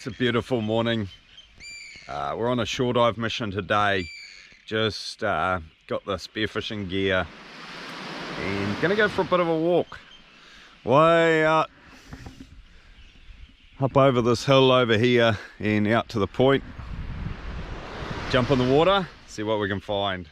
It's a beautiful morning. We're on a shore dive mission today. Just got the spearfishing gear and gonna go for a bit of a walk. Way out up over this hill over here and out to the point. Jump in the water, see what we can find.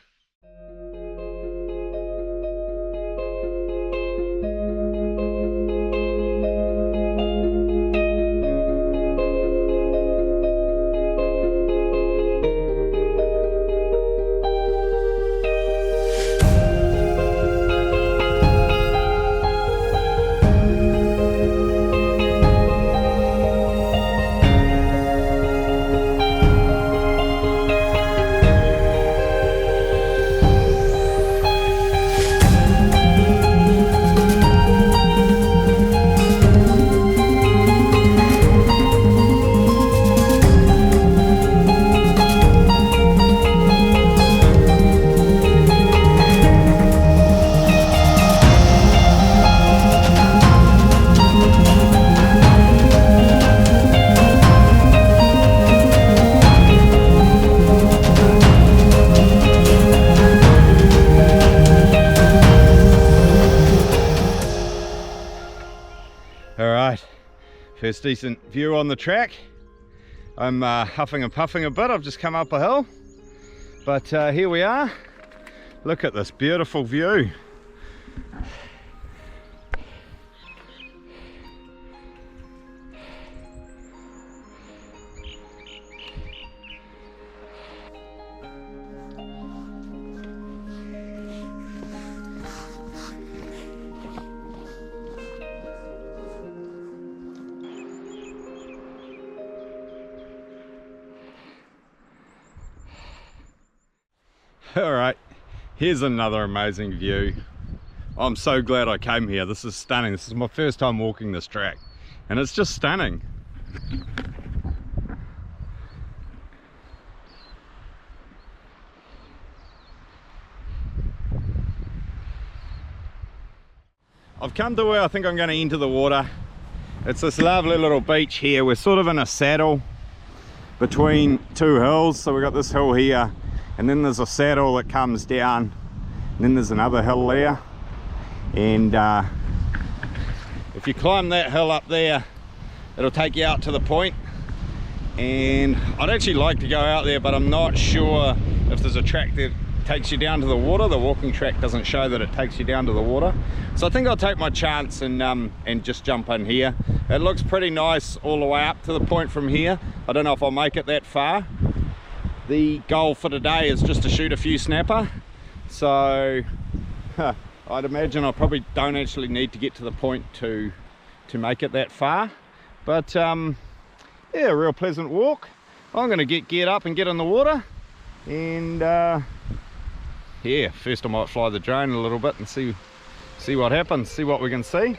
Alright, first decent view on the track. I'm huffing and puffing a bit, I've just come up a hill. But here we are. Look at this beautiful view. Alright, here's another amazing view. I'm so glad I came here. This is stunning. This is my first time walking this track and it's just stunning. I've come to where I think I'm going to enter the water. It's this lovely little beach here. We're sort of in a saddle between two hills. So we've got this hill here, and then there's a saddle that comes down, and then there's another hill there. And if you climb that hill up there, it'll take you out to the point. And I'd actually like to go out there, but I'm not sure if there's a track that takes you down to the water. The walking track doesn't show that it takes you down to the water. So I think I'll take my chance and just jump in here. It looks pretty nice all the way up to the point from here. I don't know if I'll make it that far. The goal for today is just to shoot a few snapper, so I'd imagine I probably don't actually need to get to the point to make it that far. But yeah, a real pleasant walk. I'm going to get geared up and get in the water, and yeah, first I might fly the drone a little bit and see what happens, see what we can see.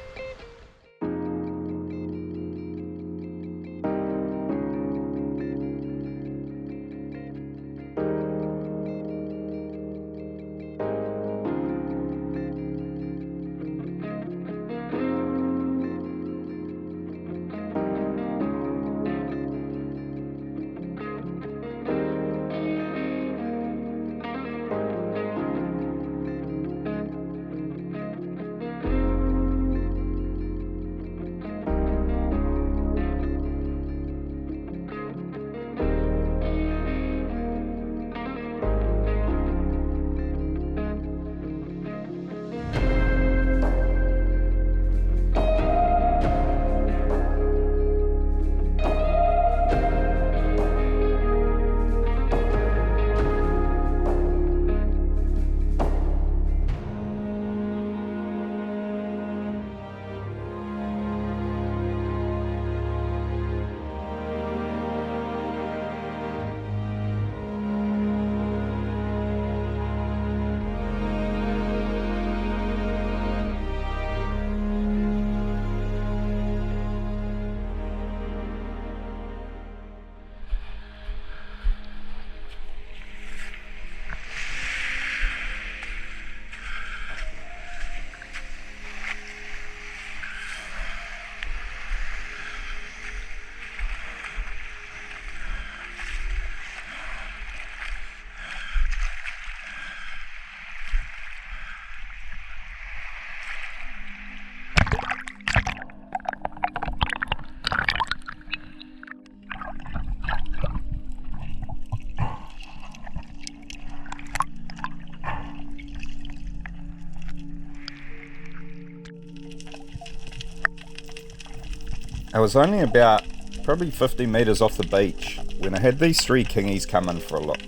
I was only about probably 50 metres off the beach when I had these 3 kingies come in for a look.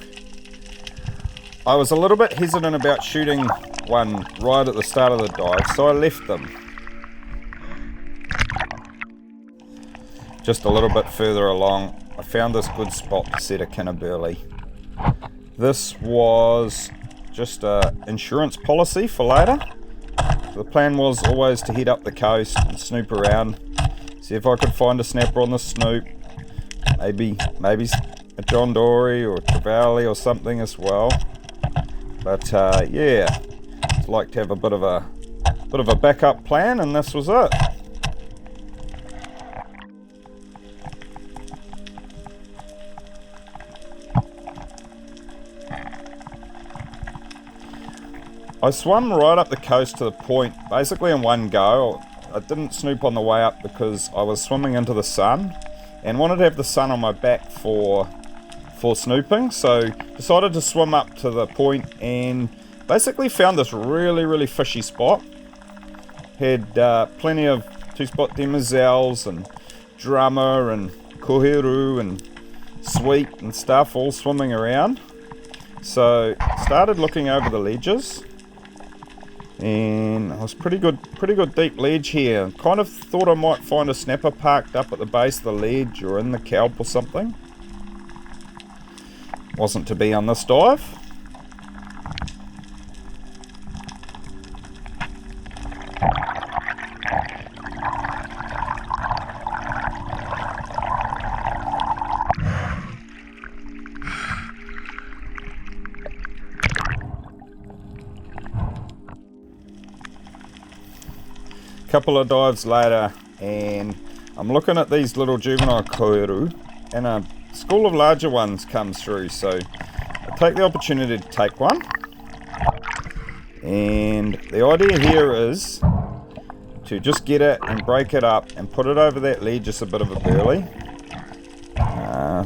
I was a little bit hesitant about shooting one right at the start of the dive, so I left them. Just a little bit further along, I found this good spot to set a kinnerburley. This was just an insurance policy for later. The plan was always to head up the coast and snoop around, see if I could find a snapper on the snoop, maybe a John Dory or a trevally or something as well. But yeah, I'd like to have a bit of a backup plan, and this was it. I swam right up the coast to the point basically in one go. I didn't snoop on the way up because I was swimming into the sun and wanted to have the sun on my back for snooping, so decided to swim up to the point and basically found this really fishy spot. Had plenty of 2-spot demoiselles and drummer and koheru and sweet and stuff all swimming around. So started looking over the ledges, and it was pretty good deep ledge here. Kind of thought I might find a snapper parked up at the base of the ledge or in the kelp or something. Wasn't to be on this dive. Couple of dives later, and I'm looking at these little juvenile koheru, and a school of larger ones comes through, so I take the opportunity to take one. And the idea here is to just get it and break it up and put it over that ledge as a bit of a burley.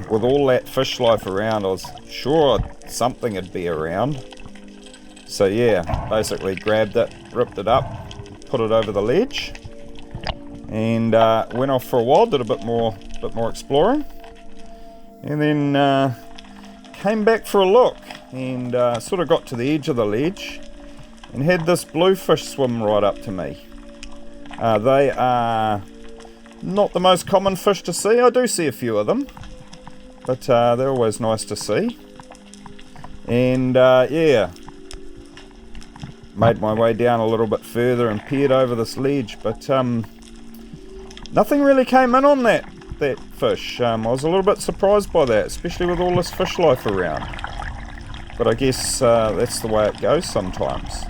With all that fish life around, I was sure something would be around. So yeah, basically grabbed it, ripped it up, put it over the ledge, and went off for a while, did a bit more exploring, and then came back for a look, and sort of got to the edge of the ledge and had this bluefish swim right up to me. They are not the most common fish to see. I do see a few of them, but they're always nice to see. And yeah, made my way down a little bit further and peered over this ledge, but nothing really came in on that fish. I was a little bit surprised by that, especially with all this fish life around. But I guess that's the way it goes sometimes.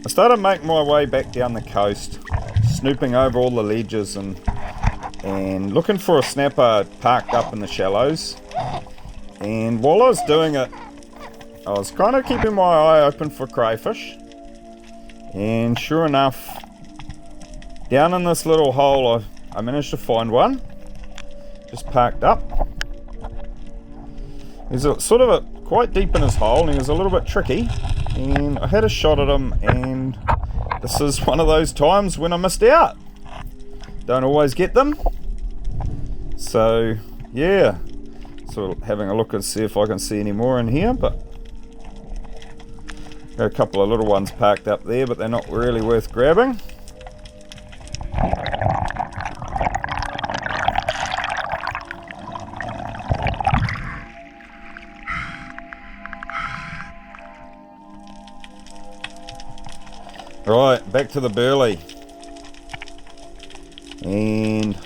I started making my way back down the coast, snooping over all the ledges and looking for a snapper parked up in the shallows. And while I was doing it, I was kind of keeping my eye open for crayfish. And sure enough, down in this little hole, I managed to find one, just parked up. He's quite deep in his hole, and he was a little bit tricky. And I had a shot at him, and this is one of those times when I missed out. Don't always get them. So yeah, sort of having a look and see if I can see any more in here, but got a couple of little ones parked up there, but they're not really worth grabbing. Right, back to the burley, and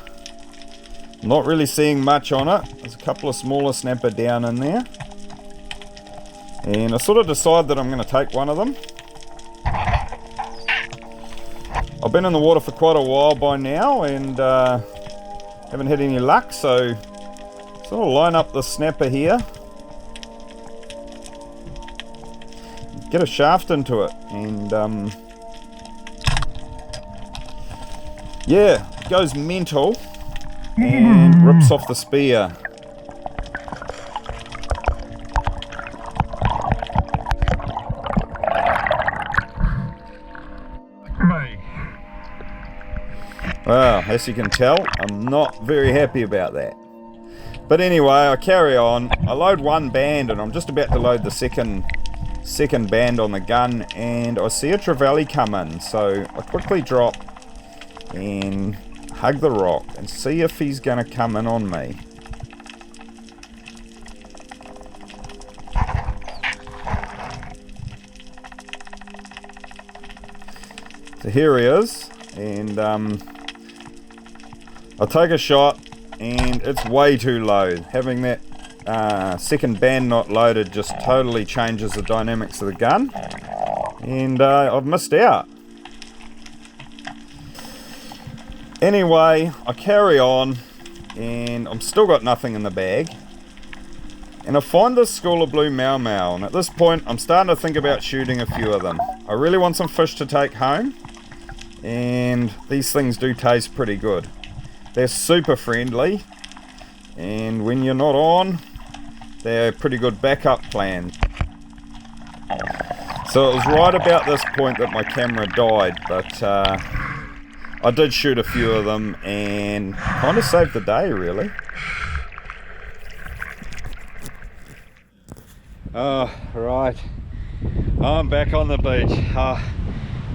not really seeing much on it. There's a couple of smaller snapper down in there, and I sort of decided that I'm going to take one of them. I've been in the water for quite a while by now and haven't had any luck, so sort of line up the snapper here, get a shaft into it, and yeah, it goes mental and rips off the spear. Well, as you can tell, I'm not very happy about that. But anyway, I carry on. I load one band and I'm just about to load the second band on the gun, and I see a trevally come in. So I quickly drop and hug the rock and see if he's going to come in on me. So here he is, and I take a shot and it's way too low. Having that second band not loaded just totally changes the dynamics of the gun, and I've missed out. Anyway, I carry on and I'm still got nothing in the bag, and I find this school of blue mau mau, and at this point I'm starting to think about shooting a few of them. I really want some fish to take home, and these things do taste pretty good. They're super friendly, and when you're not on, they're a pretty good backup plan. So it was right about this point that my camera died, but I did shoot a few of them and kind of saved the day, really. Oh, right. I'm back on the beach.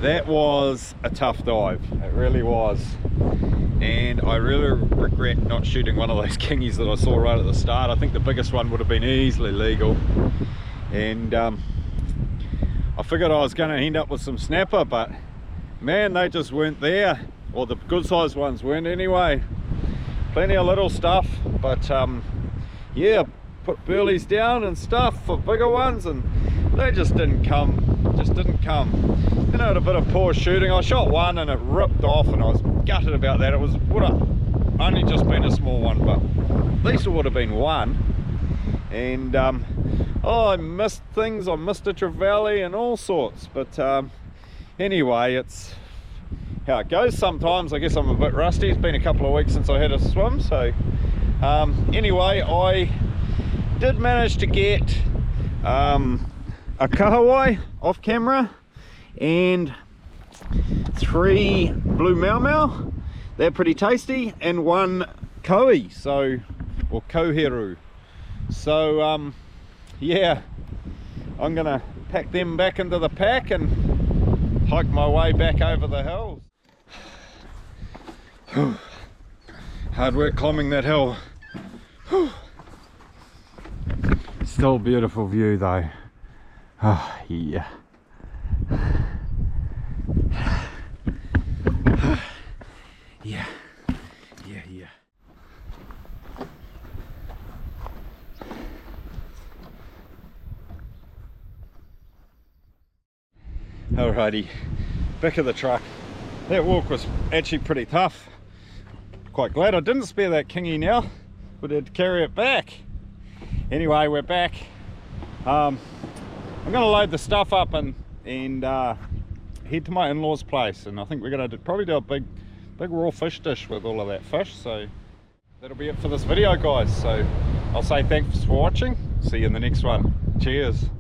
That was a tough dive. It really was. And I really regret not shooting one of those kingies that I saw right at the start. I think the biggest one would have been easily legal. And I figured I was going to end up with some snapper, but man, they just weren't there. Or the good sized ones weren't anyway. Plenty of little stuff, but yeah, put burleys down and stuff for bigger ones, and they just didn't come. You know, a bit of poor shooting. I shot one and it ripped off, and I was gutted about that. It would have only just been a small one, but at least it would have been one. And oh, I missed things. I missed a trevally and all sorts, but anyway, it's how it goes sometimes. I guess I'm a bit rusty. It's been a couple of weeks since I had a swim, so anyway, I did manage to get a kahawai off camera and 3 blue mau mau. They're pretty tasty, and 1 koi, so, or koheru. So yeah, I'm gonna pack them back into the pack and hike my way back over the hills. Hard work climbing that hill. Still a beautiful view though. Oh yeah. Yeah. Alrighty, back of the truck. That walk was actually pretty tough. Quite glad I didn't spare that kingy now. Would have to carry it back. Anyway, we're back. I'm gonna load the stuff up and head to my in-laws place, and I think we're gonna probably do a big raw fish dish with all of that fish. So that'll be it for this video, guys. So I'll say thanks for watching. See you in the next one. Cheers.